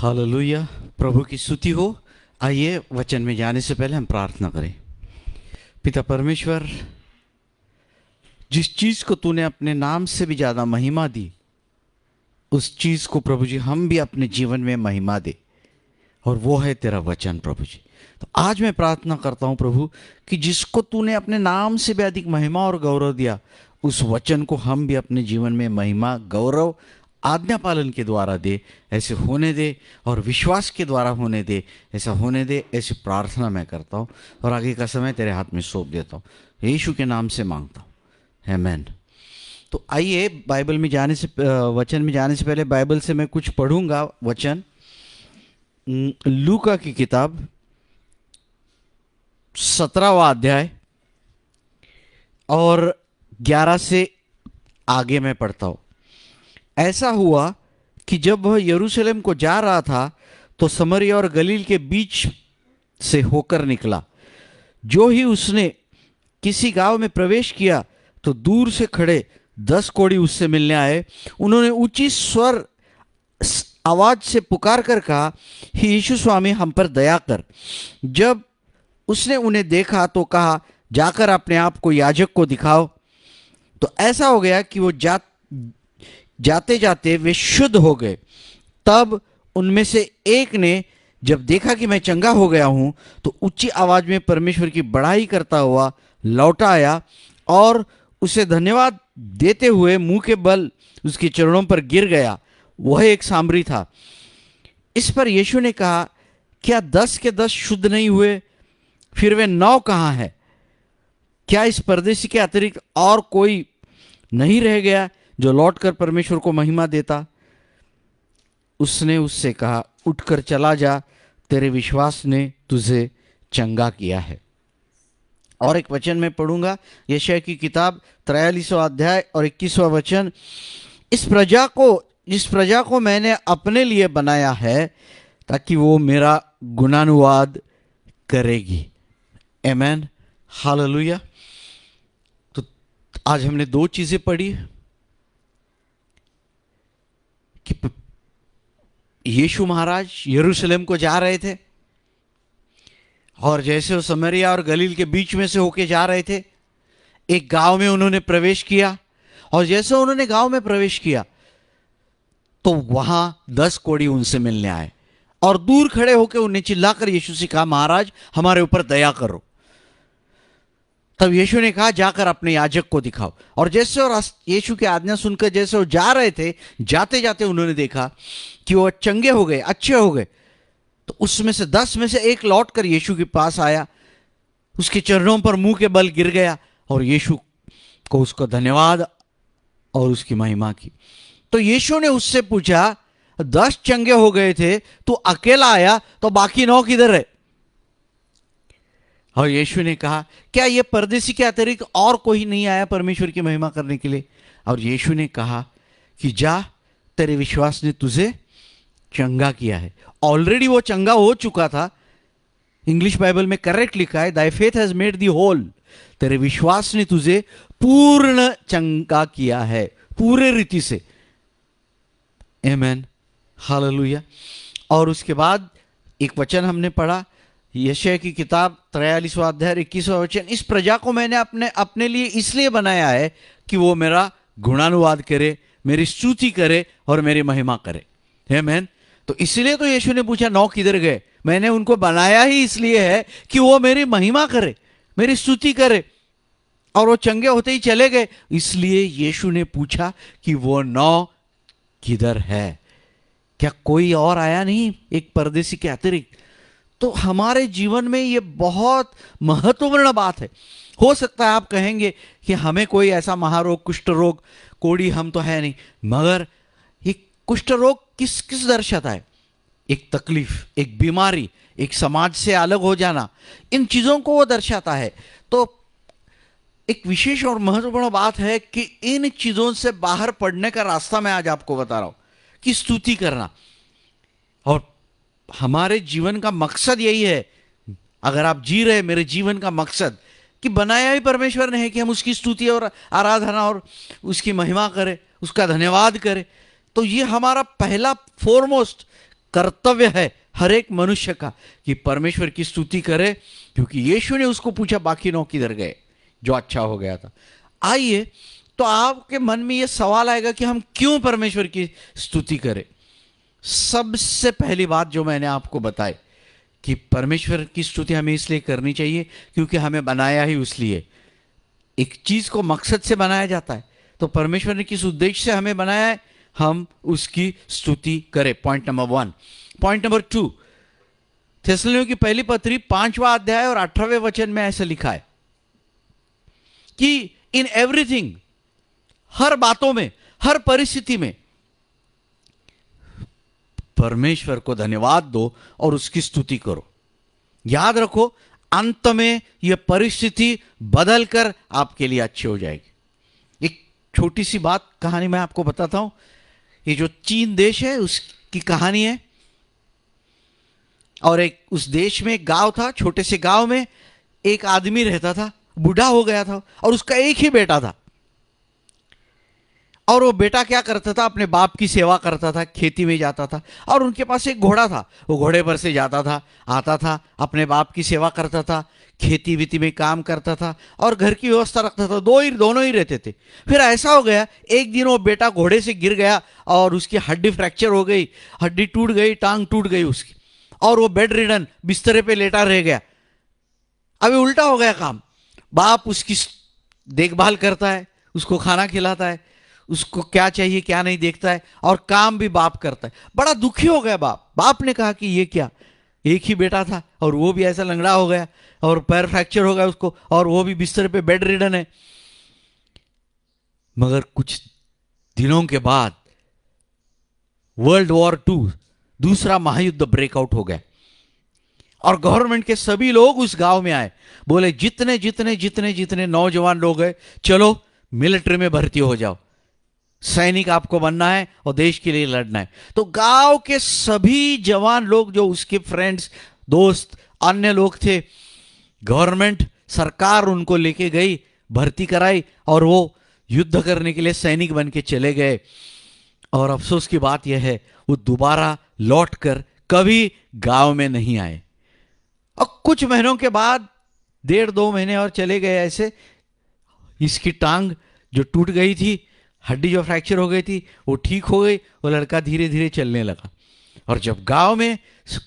Hallelujah. प्रभु की स्तुति हो। आइए वचन में जाने से पहले हम प्रार्थना करें। पिता परमेश्वर, जिस चीज़ को तूने अपने नाम से भी ज़्यादा महिमा दी, उस चीज़ को प्रभु जी हम भी अपने जीवन में महिमा दे, और वो है तेरा वचन प्रभु जी। तो आज मैं प्रार्थना करता हूँ प्रभु कि जिसको तूने अपने नाम से भी अधिक महिमा और गौरव दिया, उस वचन को हम भी अपने जीवन में महिमा गौरव आज्ञा पालन के द्वारा दे, ऐसे होने दे, और विश्वास के द्वारा होने दे, ऐसा होने दे, ऐसी प्रार्थना मैं करता हूँ और आगे का समय तेरे हाथ में सौंप देता हूँ। यीशु के नाम से मांगता हूँ, आमीन। तो आइए बाइबल में जाने से वचन में जाने से पहले बाइबल से मैं कुछ पढ़ूंगा वचन। लूका की किताब 17वां अध्याय और 11 से आगे मैं पढ़ता हूँ। ऐसा हुआ कि जब वह यरूशलेम को जा रहा था तो समरिया और गलील के बीच से होकर निकला। जो ही उसने किसी गांव में प्रवेश किया तो दूर से खड़े 10 कोढ़ी उससे मिलने आए। उन्होंने ऊंची स्वर आवाज से पुकार कर कहा, हे यीशु स्वामी, हम पर दया कर। जब उसने उन्हें देखा तो कहा, जाकर अपने आप को याजक को दिखाओ। तो ऐसा हो गया कि वो जाते जाते वे शुद्ध हो गए। तब उनमें से एक ने जब देखा कि मैं चंगा हो गया हूं, तो ऊंची आवाज में परमेश्वर की बड़ाई करता हुआ लौटा आया और उसे धन्यवाद देते हुए मुंह के बल उसके चरणों पर गिर गया। वह एक सामरी था। इस पर यीशु ने कहा, क्या 10 के 10 शुद्ध नहीं हुए? फिर वे 9 कहाँ हैं? क्या इस परदेशी के अतिरिक्त और कोई नहीं रह गया जो लौटकर परमेश्वर को महिमा देता? उसने उससे कहा, उठकर चला जा, तेरे विश्वास ने तुझे चंगा किया है। और एक वचन में पढ़ूंगा, यशायाह की किताब 43वां अध्याय और 21वां वचन। इस प्रजा को मैंने अपने लिए बनाया है ताकि वो मेरा गुणानुवाद करेगी। आमीन, हालेलुया। तो आज हमने 2 चीजें पढ़ी कि यीशु महाराज यरूशलेम को जा रहे थे, और जैसे वो समरिया और गलील के बीच में से होके जा रहे थे, एक गांव में उन्होंने प्रवेश किया, और जैसे उन्होंने गांव में प्रवेश किया तो वहां 10 कोढ़ी उनसे मिलने आए और दूर खड़े होकर उन्हें चिल्लाकर यीशु से कहा, महाराज हमारे ऊपर दया करो। तब यीशु ने कहा, जाकर अपने याजक को दिखाओ। और जैसे और यीशु की आज्ञा सुनकर जैसे वो जा रहे थे, जाते जाते उन्होंने देखा कि वो चंगे हो गए, अच्छे हो गए। तो उसमें से 10 में से एक लौट कर यीशु के पास आया, उसके चरणों पर मुंह के बल गिर गया और यीशु को उसका धन्यवाद और उसकी महिमा की। तो यीशु ने उससे पूछा, 10 चंगे हो गए थे, तू अकेला आया, तो बाकी 9 किधर है? और यीशु ने कहा, क्या यह परदेशी के अतिरिक्त और कोई नहीं आया परमेश्वर की महिमा करने के लिए? और यीशु ने कहा कि जा, तेरे विश्वास ने तुझे चंगा किया है। ऑलरेडी वो चंगा हो चुका था। इंग्लिश बाइबल में करेक्ट लिखा है, thy faith has made thee whole. तेरे विश्वास ने तुझे पूर्ण चंगा किया है, पूरे रीति से। आमीन, हालेलुया। और उसके बाद एक वचन हमने पढ़ा, यशायाह की किताब 43वां अध्याय 21वां वचन। इस प्रजा को मैंने अपने लिए इसलिए बनाया है कि वो मेरा गुणानुवाद करे, मेरी स्तुति करे और मेरी महिमा करे। आमीन। तो इसलिए तो यीशु ने पूछा, 9 किधर गए? मैंने उनको बनाया ही इसलिए है कि वो मेरी महिमा करे, मेरी स्तुति करे, और वो चंगे होते ही चले गए। इसलिए यीशु ने पूछा कि वो 9 किधर है? क्या कोई और आया नहीं एक परदेशी के अतिरिक्त? तो हमारे जीवन में ये बहुत महत्वपूर्ण बात है। हो सकता है आप कहेंगे कि हमें कोई ऐसा महारोग, कुष्ठ रोग, कोढ़ी हम तो है नहीं, मगर ये कुष्ठ रोग किस दर्शाता है? एक तकलीफ, एक बीमारी, एक समाज से अलग हो जाना, इन चीजों को वो दर्शाता है। तो एक विशेष और महत्वपूर्ण बात है कि इन चीजों से बाहर पड़ने का रास्ता मैं आज आपको बता रहा हूं कि स्तुति करना। और हमारे जीवन का मकसद यही है, अगर आप जी रहे, मेरे जीवन का मकसद कि बनाया ही परमेश्वर ने है कि हम उसकी स्तुति और आराधना और उसकी महिमा करें, उसका धन्यवाद करें। तो ये हमारा पहला फॉरमोस्ट कर्तव्य है हर एक मनुष्य का कि परमेश्वर की स्तुति करे, क्योंकि यीशु ने उसको पूछा बाकी 9 किधर गए जो अच्छा हो गया था। आइए, तो आपके मन में यह सवाल आएगा कि हम क्यों परमेश्वर की स्तुति करें। सबसे पहली बात जो मैंने आपको बताई कि परमेश्वर की स्तुति हमें इसलिए करनी चाहिए क्योंकि हमें बनाया ही उसलिए। एक चीज को मकसद से बनाया जाता है, तो परमेश्वर ने किस उद्देश्य से हमें बनाया है, हम उसकी स्तुति करें। Point number 1। पॉइंट नंबर 2, थिस्सलुनीकियों की पहली पत्री 5वां अध्याय और 18वें वचन में ऐसा लिखा है कि इन एवरीथिंग, हर बातों में, हर परिस्थिति में परमेश्वर को धन्यवाद दो और उसकी स्तुति करो। याद रखो, अंत में यह परिस्थिति बदलकर आपके लिए अच्छी हो जाएगी। एक छोटी सी बात, कहानी मैं आपको बताता हूं। ये जो चीन देश है उसकी कहानी है। और एक उस देश में एक गांव था, छोटे से गांव में एक आदमी रहता था, बूढ़ा हो गया था और उसका एक ही बेटा था। और वो बेटा क्या करता था, अपने बाप की सेवा करता था, खेती में जाता था। और उनके पास एक घोड़ा था, वो घोड़े पर से जाता था, आता था, अपने बाप की सेवा करता था, खेती विति में काम करता था और घर की व्यवस्था रखता था। दोनों ही रहते थे। फिर ऐसा हो गया, एक दिन वो बेटा घोड़े से गिर गया और उसकी हड्डी फ्रैक्चर हो गई, हड्डी टूट गई, टांग टूट गई उसकी, और वो बेड रिडन, बिस्तरे पे लेटा रह गया। अभी उल्टा हो गया काम। बाप उसकी देखभाल करता है, उसको खाना खिलाता है, उसको क्या चाहिए क्या नहीं देखता है, और काम भी बाप करता है। बड़ा दुखी हो गया बाप। बाप ने कहा कि ये क्या, एक ही बेटा था और वो भी ऐसा लंगड़ा हो गया और पैर फ्रैक्चर हो गया उसको, और वो भी बिस्तर पे बेड रिडन है। मगर कुछ दिनों के बाद वर्ल्ड वॉर 2, दूसरा महायुद्ध ब्रेकआउट हो गया और गवर्नमेंट के सभी लोग उस गांव में आए। बोले जितने जितने जितने जितने नौजवान लोग हैं, चलो मिलिट्री में भर्ती हो जाओ, सैनिक आपको बनना है और देश के लिए लड़ना है। तो गांव के सभी जवान लोग, जो उसके फ्रेंड्स, दोस्त, अन्य लोग थे, गवर्नमेंट सरकार उनको लेके गई, भर्ती कराई और वो युद्ध करने के लिए सैनिक बन के चले गए। और अफसोस की बात यह है, वो दोबारा लौटकर कभी गांव में नहीं आए। और कुछ महीनों के बाद, 1.5-2 महीने और चले गए ऐसे, इसकी टांग जो टूट गई थी, हड्डी जो फ्रैक्चर हो गई थी, वो ठीक हो गई। वो लड़का धीरे धीरे चलने लगा। और जब गांव में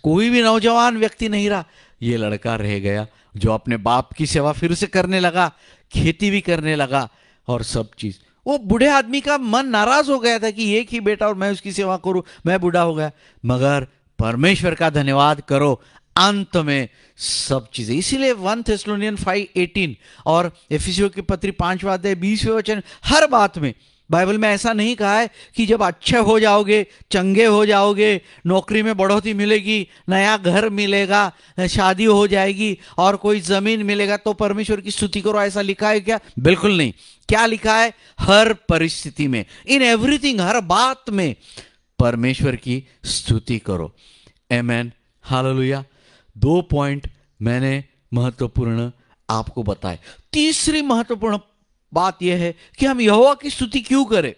कोई भी नौजवान व्यक्ति नहीं रहा, ये लड़का रह गया जो अपने बाप की सेवा फिर से करने लगा, खेती भी करने लगा और सब चीज। वो बूढ़े आदमी का मन नाराज हो गया था कि एक ही बेटा और मैं उसकी सेवा करूं, मैं बूढ़ा हो गया। मगर परमेश्वर का धन्यवाद करो, अंत में सब चीजें। इसीलिए 1 थिस्सलुनीकियों 5:18 और इफिसियों की पत्री 5वां अध्याय 20वें वचन, हर बात में बाइबल में ऐसा नहीं कहा है कि जब अच्छे हो जाओगे, चंगे हो जाओगे, नौकरी में बढ़ोतरी मिलेगी, नया घर मिलेगा, शादी हो जाएगी और कोई जमीन मिलेगा तो परमेश्वर की स्तुति करो, ऐसा लिखा है क्या? बिल्कुल नहीं। क्या लिखा है? हर परिस्थिति में, इन एवरीथिंग, हर बात में परमेश्वर की स्तुति करो। आमेन, हालेलुया। 2 पॉइंट मैंने महत्वपूर्ण आपको बताए। तीसरी महत्वपूर्ण बात यह है कि हम यहोवा की स्तुति क्यों करें।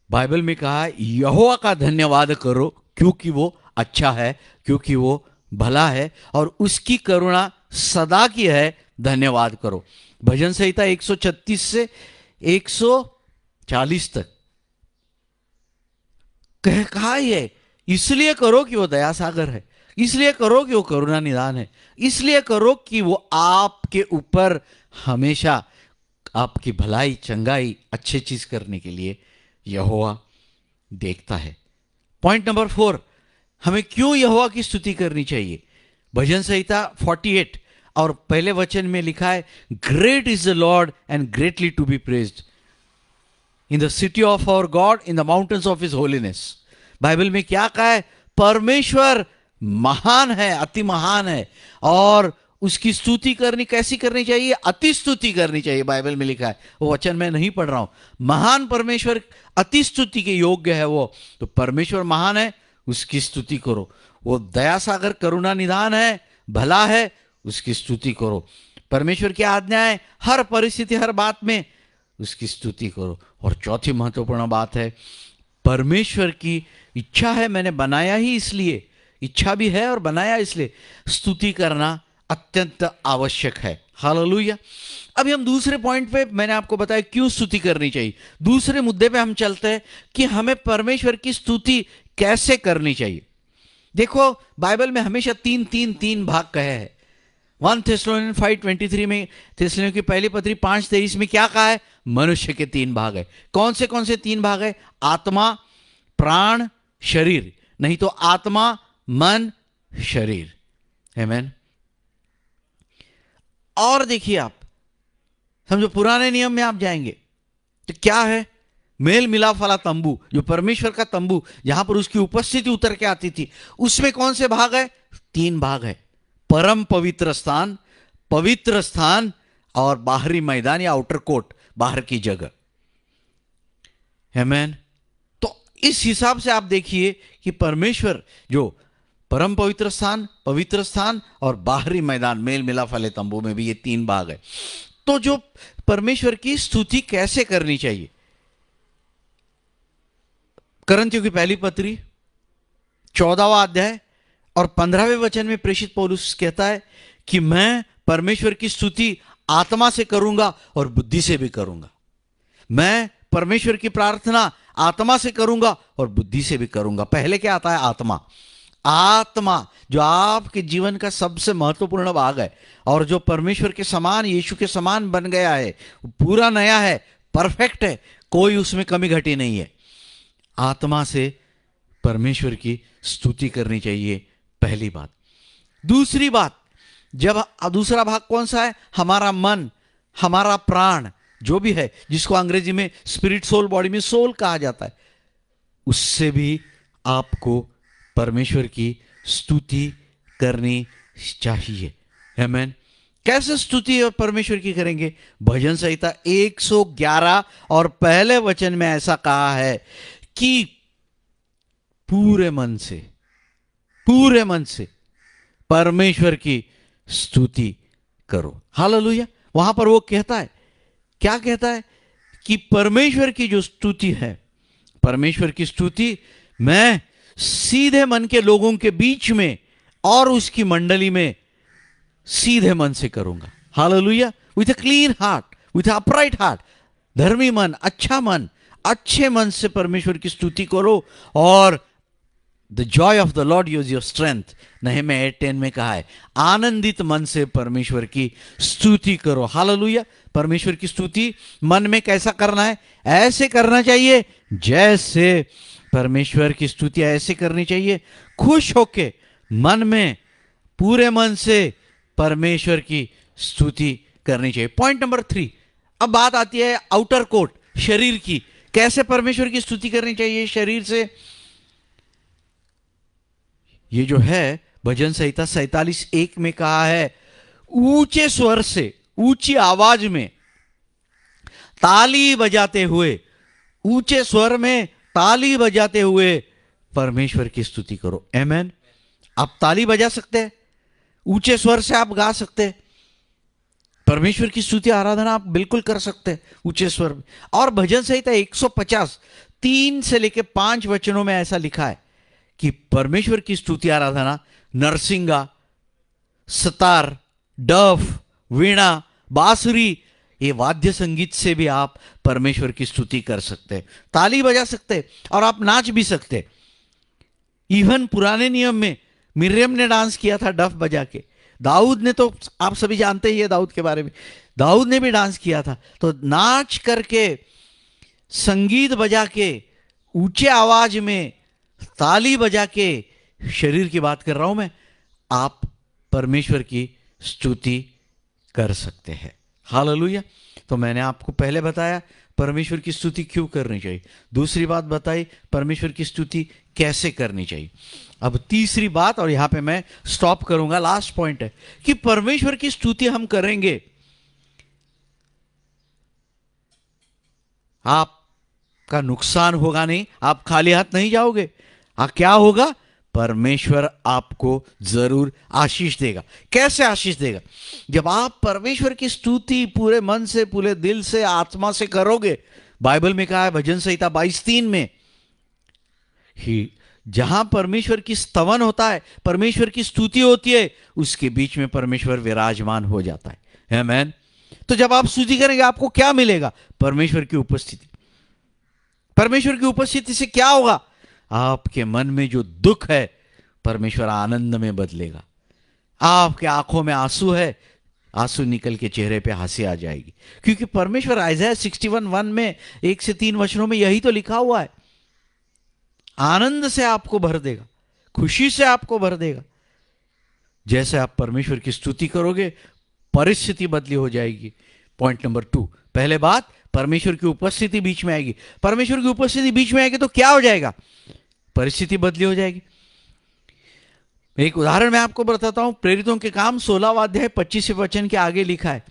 बाइबल में कहा है यहोवा का धन्यवाद करो क्योंकि वो अच्छा है, क्योंकि वो भला है और उसकी करुणा सदा की है, धन्यवाद करो। भजन संहिता 136 से 140 तक कहा है, इसलिए करो कि वो दया सागर है, इसलिए करो कि वो करुणा निदान है, इसलिए करो कि वो आपके ऊपर हमेशा आपकी भलाई, चंगाई, अच्छी चीज करने के लिए यहोवा देखता है। पॉइंट नंबर 4, हमें क्यों यहोवा की स्तुति करनी चाहिए। भजन संहिता 48 और पहले वचन में लिखा है, great is the Lord and greatly to be praised in the city of our God, in the mountains of his holiness. Bible में क्या कहा है? परमेश्वर महान है, अति महान है, और उसकी स्तुति करनी कैसी करनी चाहिए? अति स्तुति करनी चाहिए। बाइबल में लिखा है, वो वचन मैं नहीं पढ़ रहा हूं। महान परमेश्वर अति स्तुति के योग्य है वो। तो परमेश्वर महान है, उसकी स्तुति करो। वो दया सागर, करुणा निदान है, भला है, उसकी स्तुति करो। परमेश्वर की आज्ञाएं हर परिस्थिति, हर बात में उसकी स्तुति करो। और चौथी महत्वपूर्ण बात है, परमेश्वर की इच्छा है, मैंने बनाया ही इसलिए, इच्छा भी है और बनाया इसलिए स्तुति करना अत्यंत आवश्यक है। हालेलुया। अभी हम दूसरे पॉइंट पे, मैंने आपको बताया क्यों स्तुति करनी चाहिए। दूसरे मुद्दे पे हम चलते हैं कि हमें परमेश्वर की स्तुति कैसे करनी चाहिए। देखो बाइबल में हमेशा तीन तीन तीन भाग कहे हैं। 1 थेस्सलोनियन 5:23 में, थेस्सलोनियों की पहली पत्री 5:23 में क्या कहा है? मनुष्य के तीन भाग है। कौन से तीन भाग है? आत्मा, प्राण, शरीर। नहीं तो आत्मा, मन, शरीर। आमीन। और देखिए आप समझो, पुराने नियम में आप जाएंगे तो क्या है? मेल मिलाप वाला तंबू, जो परमेश्वर का तंबू जहां पर उसकी उपस्थिति उतर के आती थी, उसमें कौन से भाग है? तीन भाग है। परम पवित्र स्थान, पवित्र स्थान और बाहरी मैदान या आउटर कोर्ट, बाहर की जगह। आमीन। तो इस हिसाब से आप देखिए कि परमेश्वर जो परम पवित्र स्थान और बाहरी मैदान, मेल मिलाप वाले तंबू में भी ये तीन भाग है। तो जो परमेश्वर की स्तुति कैसे करनी चाहिए? करंथियों की पहली पत्री 14वां अध्याय और 15वें वचन में प्रेषित पौलुस कहता है कि मैं परमेश्वर की स्तुति आत्मा से करूंगा और बुद्धि से भी करूंगा। मैं परमेश्वर की प्रार्थना आत्मा से करूंगा और बुद्धि से भी करूंगा। पहले क्या आता है? आत्मा। आत्मा जो आपके जीवन का सबसे महत्वपूर्ण भाग है और जो परमेश्वर के समान, यीशु के समान बन गया है, पूरा नया है, परफेक्ट है, कोई उसमें कमी घटी नहीं है। आत्मा से परमेश्वर की स्तुति करनी चाहिए, पहली बात। दूसरी बात, जब दूसरा भाग कौन सा है? हमारा मन, हमारा प्राण, जो भी है, जिसको अंग्रेजी में स्पिरिट, सोल, बॉडी में सोल कहा जाता है, उससे भी आपको परमेश्वर की स्तुति करनी चाहिए। आमीन। कैसे स्तुति और परमेश्वर की करेंगे? भजन संहिता 111 और पहले वचन में ऐसा कहा है कि पूरे मन से परमेश्वर की स्तुति करो। हालेलुया। वहां पर वो कहता है, क्या कहता है? कि परमेश्वर की जो स्तुति है, परमेश्वर की स्तुति मैं सीधे मन के लोगों के बीच में और उसकी मंडली में सीधे मन से करूंगा। Hallelujah. With a clean heart, with upright heart, धर्मी मन, अच्छा मन, अच्छे मन से परमेश्वर की स्तुति करो। और the joy of the lord is your strength, Nehemiah 8:10 में कहा है, आनंदित मन से परमेश्वर की स्तुति करो। हालेलुया। परमेश्वर की स्तुति मन में कैसा करना है? ऐसे करना चाहिए जैसे परमेश्वर की स्तुति ऐसे करनी चाहिए, खुश होके मन में, पूरे मन से परमेश्वर की स्तुति करनी चाहिए। Point number 3। अब बात आती है आउटर कोर्ट, शरीर की। कैसे परमेश्वर की स्तुति करनी चाहिए शरीर से? ये जो है भजन संहिता 47:1 में कहा है, ऊंचे स्वर से, ऊंची आवाज में ताली बजाते हुए, ऊंचे स्वर में ताली बजाते हुए परमेश्वर की स्तुति करो। आमीन। आप ताली बजा सकते हैं, ऊंचे स्वर से आप गा सकते हैं, परमेश्वर की स्तुति आराधना आप बिल्कुल कर सकते हैं ऊंचे स्वर में। और भजन संहिता 150 3 से लेकर 5 वचनों में ऐसा लिखा है कि परमेश्वर की स्तुति आराधना नरसिंगा, सतार, डफ, वीणा, बांसुरी, ये वाद्य संगीत से भी आप परमेश्वर की स्तुति कर सकते हैं, ताली बजा सकते हैं और आप नाच भी सकते हैं। इवन पुराने नियम में मिर्यम ने डांस किया था डफ बजा के। दाऊद ने, तो आप सभी जानते ही है दाऊद के बारे में, दाऊद ने भी डांस किया था। तो नाच करके, संगीत बजा के, ऊंचे आवाज में ताली बजा के, शरीर की बात कर रहा हूं मैं, आप परमेश्वर की स्तुति कर सकते हैं। हालेलुया। तो मैंने आपको पहले बताया परमेश्वर की स्तुति क्यों करनी चाहिए, दूसरी बात बताई परमेश्वर की स्तुति कैसे करनी चाहिए। अब तीसरी बात, और यहां पे मैं स्टॉप करूंगा, लास्ट पॉइंट है कि परमेश्वर की स्तुति हम करेंगे, आपका नुकसान होगा नहीं, आप खाली हाथ नहीं जाओगे। क्या होगा? परमेश्वर आपको जरूर आशीष देगा। कैसे आशीष देगा? जब आप परमेश्वर की स्तुति पूरे मन से, पूरे दिल से, आत्मा से करोगे। बाइबल में कहा है भजन संहिता 22:3 में ही जहां परमेश्वर की स्तवन होता है, परमेश्वर की स्तुति होती है, उसके बीच में परमेश्वर विराजमान हो जाता है। आमीन। तो जब आप स्तुति करेंगे आपको क्या मिलेगा? परमेश्वर की उपस्थिति। परमेश्वर की उपस्थिति से क्या होगा? आपके मन में जो दुख है परमेश्वर आनंद में बदलेगा। आपके आंखों में आंसू है, आंसू निकल के चेहरे पे हंसी आ जाएगी, क्योंकि परमेश्वर आइज़ाया 61:1 में 1 से 3 वचनों में यही तो लिखा हुआ है। आनंद से आपको भर देगा, खुशी से आपको भर देगा। जैसे आप परमेश्वर की स्तुति करोगे परिस्थिति बदली हो जाएगी। पॉइंट नंबर 2, पहले बात, परमेश्वर की उपस्थिति बीच में आएगी। परमेश्वर की उपस्थिति बीच में आएगी तो क्या हो जाएगा? परिस्थिति बदली हो जाएगी। एक उदाहरण मैं आपको बताता हूं। प्रेरितों के काम 16वां अध्याय 25 वचन के आगे लिखा है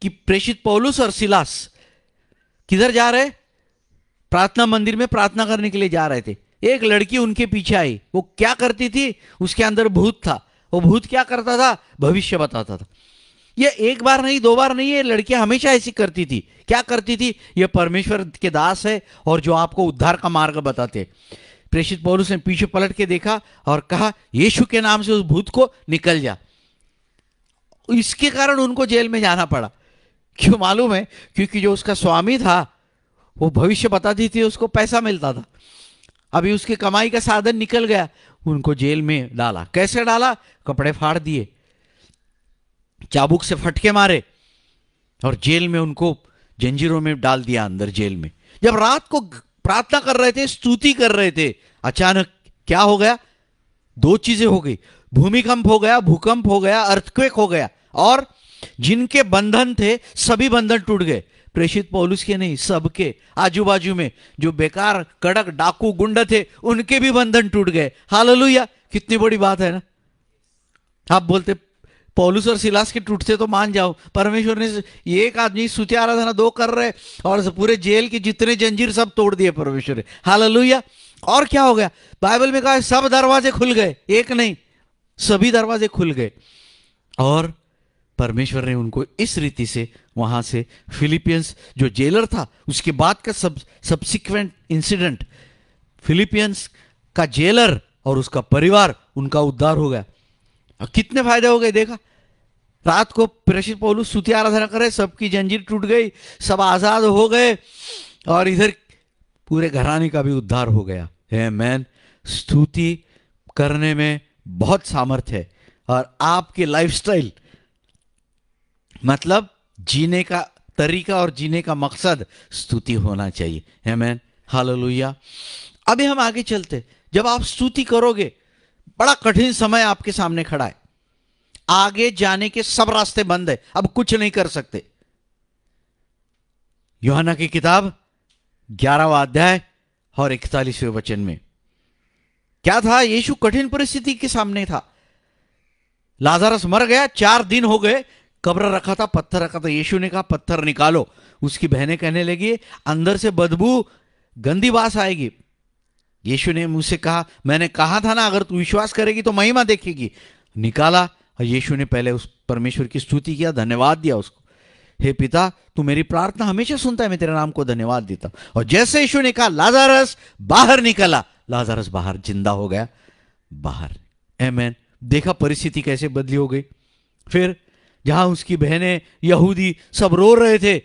कि प्रेषित पौलुस और सिलास किधर जा रहे? प्रार्थना मंदिर में प्रार्थना करने के लिए जा रहे थे। एक लड़की उनके पीछे आई। वो क्या करती थी? उसके अंदर भूत था। वो भूत क्या करता था? भविष्य बताता था। ये एक बार नहीं, 2 बार नहीं, ये लड़कियां हमेशा ऐसी करती थी। क्या करती थी? ये परमेश्वर के दास है और जो आपको उद्धार का मार्ग बताते। प्रेषित पौलुस ने पीछे पलट के देखा और कहा, यीशु के नाम से उस भूत को निकल जा। इसके कारण उनको जेल में जाना पड़ा। क्यों मालूम है? क्योंकि जो उसका स्वामी था वो भविष्य बताती थी, उसको पैसा मिलता था। अभी उसकी कमाई का साधन निकल गया, उनको जेल में डाला। कैसे डाला? कपड़े फाड़ दिए, चाबुक से फटके मारे और जेल में उनको जंजीरों में डाल दिया, अंदर जेल में। जब रात को प्रार्थना कर रहे थे, स्तुति कर रहे थे, अचानक क्या हो गया? 2 चीजें हो गई। भूमिकंप हो गया, भूकंप हो गया, अर्थक्वेक हो गया, और जिनके बंधन थे सभी बंधन टूट गए। प्रेषित पौलुस के नहीं, सबके। आजू बाजू में जो बेकार कड़क डाकू गुंडा थे उनके भी बंधन टूट गए। हालेलुया! कितनी बड़ी बात है ना। आप बोलते पौलुस और सिलास के टूटते तो मान जाओ, परमेश्वर ने एक आदमी स्तुति आराधना 2 कर रहे और पूरे जेल के जितने जंजीर सब तोड़ दिए परमेश्वर ने। हालेलुया! और क्या हो गया? बाइबल में कहा है सब दरवाजे खुल गए, एक नहीं सभी दरवाजे खुल गए। और परमेश्वर ने उनको इस रीति से वहां से, फिलिपियंस जो जेलर था उसके बाद का सब्सिक्वेंट इंसिडेंट, फिलिपियंस का जेलर और उसका परिवार, उनका उद्धार हो गया। कितने फायदे हो गए देखा। रात को प्रेषित पौलुस स्तुति आराधना करे, सबकी जंजीर टूट गई, सब आजाद हो गए, और इधर पूरे घराने का भी उद्धार हो गया। आमीन। स्तुति करने में बहुत सामर्थ्य है, और आपके लाइफस्टाइल मतलब जीने का तरीका और जीने का मकसद स्तुति होना चाहिए। आमीन। हालेलुया। अभी हम आगे चलते। जब आप स्तुति करोगे, बड़ा कठिन समय आपके सामने खड़ा है, आगे जाने के सब रास्ते बंद है, अब कुछ नहीं कर सकते। यूहन्ना की किताब 11वां अध्याय और 41वें वचन में क्या था? यीशु कठिन परिस्थिति के सामने था। लाजरस मर गया, 4 दिन हो गए, कब्र रखा था, पत्थर रखा था। यीशु ने कहा पत्थर निकालो। उसकी बहनें कहने लगी अंदर से बदबू, गंदी बास आएगी। यीशु ने मुझसे कहा, मैंने कहा था ना अगर तू विश्वास करेगी तो महिमा देखेगी। निकाला, और यीशु ने पहले उस परमेश्वर की स्तुति किया, धन्यवाद दिया उसको। हे पिता, तू मेरी प्रार्थना हमेशा सुनता है, मैं तेरे नाम को धन्यवाद देता। और जैसे यीशु ने कहा लाजरस बाहर निकला, लाजरस बाहर जिंदा हो गया बाहर। आमीन। देखा परिस्थिति कैसे बदली हो गई। फिर जहां उसकी बहनें यहूदी सब रो रहे थे,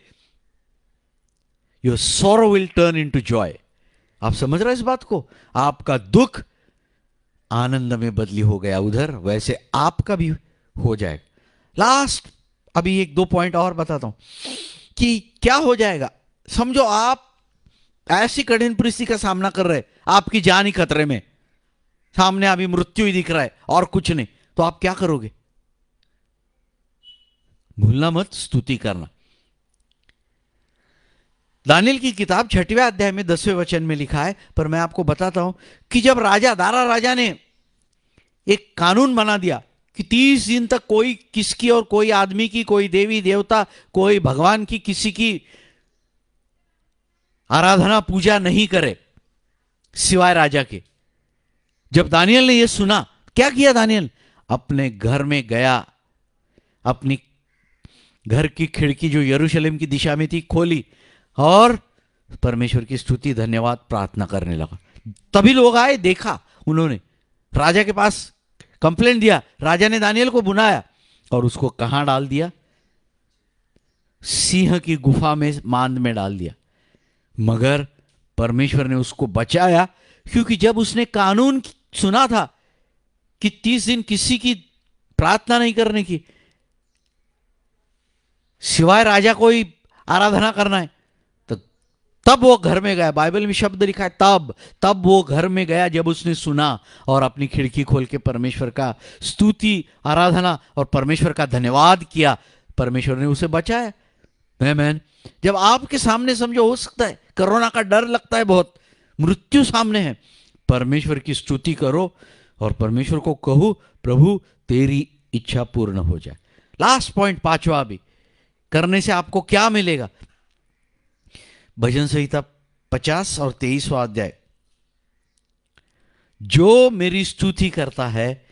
your sorrow will turn into Joy. आप समझ रहे हैं इस बात को? आपका दुख आनंद में बदली हो गया उधर, वैसे आपका भी हो जाएगा। लास्ट अभी 1-2 पॉइंट और बताता हूं कि क्या हो जाएगा। समझो आप ऐसी कठिन परिस्थिति का सामना कर रहे, आपकी जान ही खतरे में, सामने अभी मृत्यु ही दिख रहा है और कुछ नहीं, तो आप क्या करोगे? भूलना मत स्तुति करना। दानियल की किताब 6वें अध्याय में 10वें वचन में लिखा है, पर मैं आपको बताता हूं कि जब दारा राजा ने एक कानून बना दिया कि 30 दिन तक कोई किसकी और कोई आदमी की, कोई देवी देवता, कोई भगवान की, किसी की आराधना पूजा नहीं करे सिवाय राजा के। जब दानियल ने यह सुना, क्या किया दानियल? अपने घर में गया, अपनी घर की खिड़की जो यरूशलेम की दिशा में थी खोली और परमेश्वर की स्तुति धन्यवाद प्रार्थना करने लगा। तभी लोग आए, देखा उन्होंने, राजा के पास कंप्लेंट दिया, राजा ने दानियल को बुलाया और उसको कहां डाल दिया? सिंह की गुफा में, मांद में डाल दिया। मगर परमेश्वर ने उसको बचाया, क्योंकि जब उसने कानून सुना था कि 30 दिन किसी की प्रार्थना नहीं करने की, सिवाय राजा को ही आराधना करना है, तो तब वो घर में गया। बाइबल में शब्द लिखा है तब वो घर में गया, जब उसने सुना और अपनी खिड़की खोल के परमेश्वर का स्तुति, आराधना और परमेश्वर का धन्यवाद किया। परमेश्वर ने उसे बचाया। आमीन। जब आपके सामने, समझो, हो सकता है कोरोना का डर लगता है, बहुत मृत्यु सामने है, परमेश्वर की स्तुति करो और परमेश्वर को कहो, प्रभु तेरी इच्छा पूर्ण हो जाए। लास्ट पॉइंट, पांचवा भी, करने से आपको क्या मिलेगा? भजन संहिता 50 और 23वां अध्याय, जो मेरी स्तुति करता है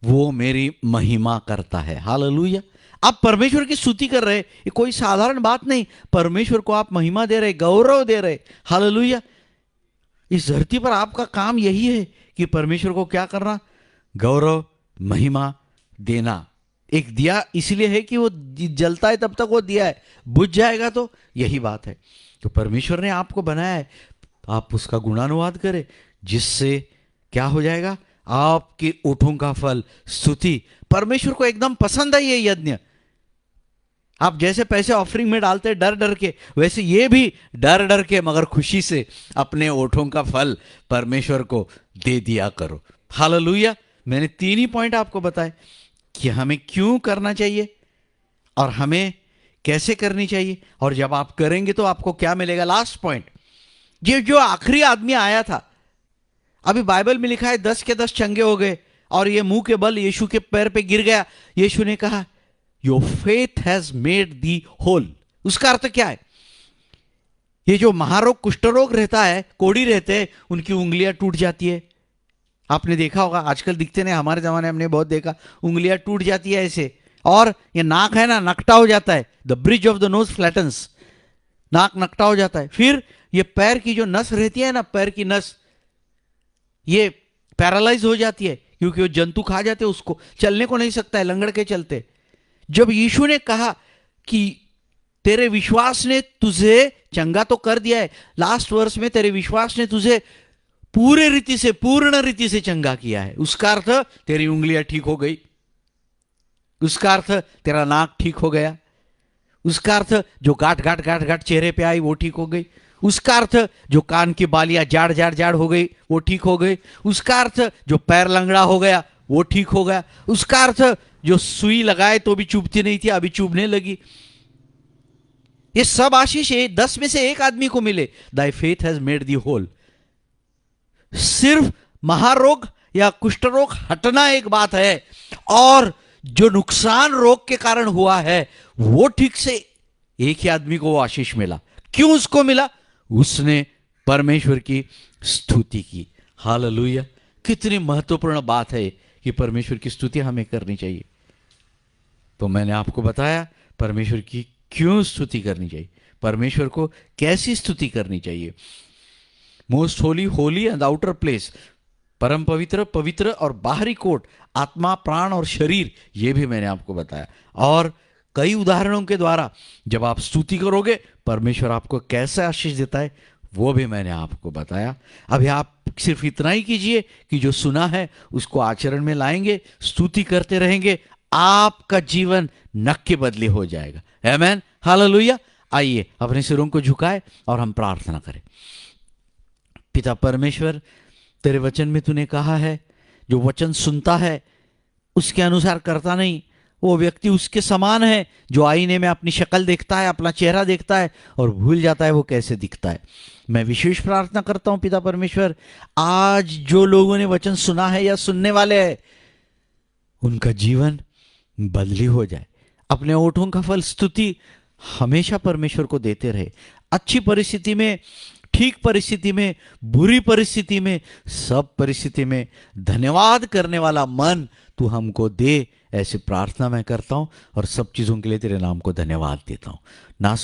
वो मेरी महिमा करता है। हालेलुया। आप परमेश्वर की स्तुति कर रहे, ये कोई साधारण बात नहीं। परमेश्वर को आप महिमा दे रहे, गौरव दे रहे। हालेलुया। इस धरती पर आपका काम यही है कि परमेश्वर को क्या करना? गौरव, महिमा देना। एक दिया इसलिए है कि वो जलता है, तब तक वो दिया है, बुझ जाएगा तो यही बात है। तो परमेश्वर ने आपको बनाया है, आप उसका गुणानुवाद करें, जिससे क्या हो जाएगा? आपके ओठों का फल स्तुति। परमेश्वर को एकदम पसंद है ये यज्ञ। आप जैसे पैसे ऑफरिंग में डालते डर डर के, वैसे ये भी डर डर के मगर खुशी से अपने ओठों का फल परमेश्वर को दे दिया करो। हालेलुया। मैंने 3 ही पॉइंट आपको बताए कि हमें क्यों करना चाहिए और हमें कैसे करनी चाहिए, और जब आप करेंगे तो आपको क्या मिलेगा। लास्ट पॉइंट, ये जो आखिरी आदमी आया था, अभी बाइबल में लिखा है 10 के 10 चंगे हो गए और ये मुंह के बल यीशु के पैर पे गिर गया। यीशु ने कहा your faith has made thee whole. उसका अर्थ क्या है? ये जो महारोग, कुष्ठरोग रहता है, कोढ़ी रहते हैं, उनकी उंगलियां टूट जाती है। आपने देखा होगा, आजकल दिखते नहीं, हमारे जमाने हमने बहुत देखा, उंगलियां टूट जाती है ऐसे। और ये नाक है ना, नकटा हो जाता है, the bridge of the nose flattens, नाक नकटा हो जाता है। फिर ये पैर की जो नस रहती है ना, पैर की नस, ये पैरालाइज हो जाती है, क्योंकि वो जंतु खा जाते, उसको चलने को नहीं सकता है, लंगड़ के चलते। जब यीशु ने कहा कि तेरे विश्वास ने तुझे चंगा तो कर दिया है, लास्ट वर्ष में तेरे विश्वास ने तुझे पूरे रीति से, पूर्ण रीति से चंगा किया है, उसका अर्थ तेरी उंगलियां ठीक हो गई, उसका अर्थ तेरा नाक ठीक हो गया, उसका अर्थ जो गांठ गांठ गांठ गांठ चेहरे पे आई वो ठीक हो गई, उसका अर्थ जो कान की बालियां जाड़ जाड़ जाड़ हो गई वो ठीक हो गई, उसका अर्थ जो पैर लंगड़ा हो गया वो ठीक हो गया, उसका अर्थ जो सुई लगाए तो भी चुभती नहीं थी अभी चुभने लगी। ये सब आशीष 10 में से एक आदमी को मिले। Thy faith has made thee whole. सिर्फ महारोग या कुष्ठ रोग हटना एक बात है, और जो नुकसान रोग के कारण हुआ है वो ठीक से एक ही आदमी को वो आशीष मिला। क्यों उसको मिला? उसने परमेश्वर की स्तुति की। हालेलुया। कितनी महत्वपूर्ण बात है कि परमेश्वर की स्तुति हमें करनी चाहिए। तो मैंने आपको बताया परमेश्वर की क्यों स्तुति करनी चाहिए, परमेश्वर को कैसी स्तुति करनी चाहिए। Most Holi, Holi and outer place, परम पवित्र, पवित्र और बाहरी कोट, आत्मा, प्राण और शरीर, ये भी मैंने आपको बताया। और कई उदाहरणों के द्वारा जब आप स्तुति करोगे परमेश्वर आपको कैसे आशीष देता है वो भी मैंने आपको बताया। अभी आप सिर्फ इतना ही कीजिए कि जो सुना है उसको आचरण में लाएंगे, स्तुति करते रहेंगे, आपका जीवन नक्की बदली हो जाएगा। आमीन। हालेलुया। आइए अपने सिरों को झुकाए और हम प्रार्थना करें। पिता परमेश्वर, तेरे वचन में तूने कहा है जो वचन सुनता है उसके अनुसार करता नहीं, वो व्यक्ति उसके समान है जो आईने में अपनी शक्ल देखता है, अपना चेहरा देखता है और भूल जाता है वो कैसे दिखता है। मैं विशेष प्रार्थना करता हूं पिता परमेश्वर, आज जो लोगों ने वचन सुना है या सुनने वाले हैं उनका जीवन बदली हो जाए। अपने ओठों का फल स्तुति हमेशा परमेश्वर को देते रहे। अच्छी परिस्थिति में, ठीक परिस्थिति में, बुरी परिस्थिति में, सब परिस्थिति में धन्यवाद करने वाला मन तू हमको दे, ऐसी प्रार्थना मैं करता हूं और सब चीजों के लिए तेरे नाम को धन्यवाद देता हूं। ना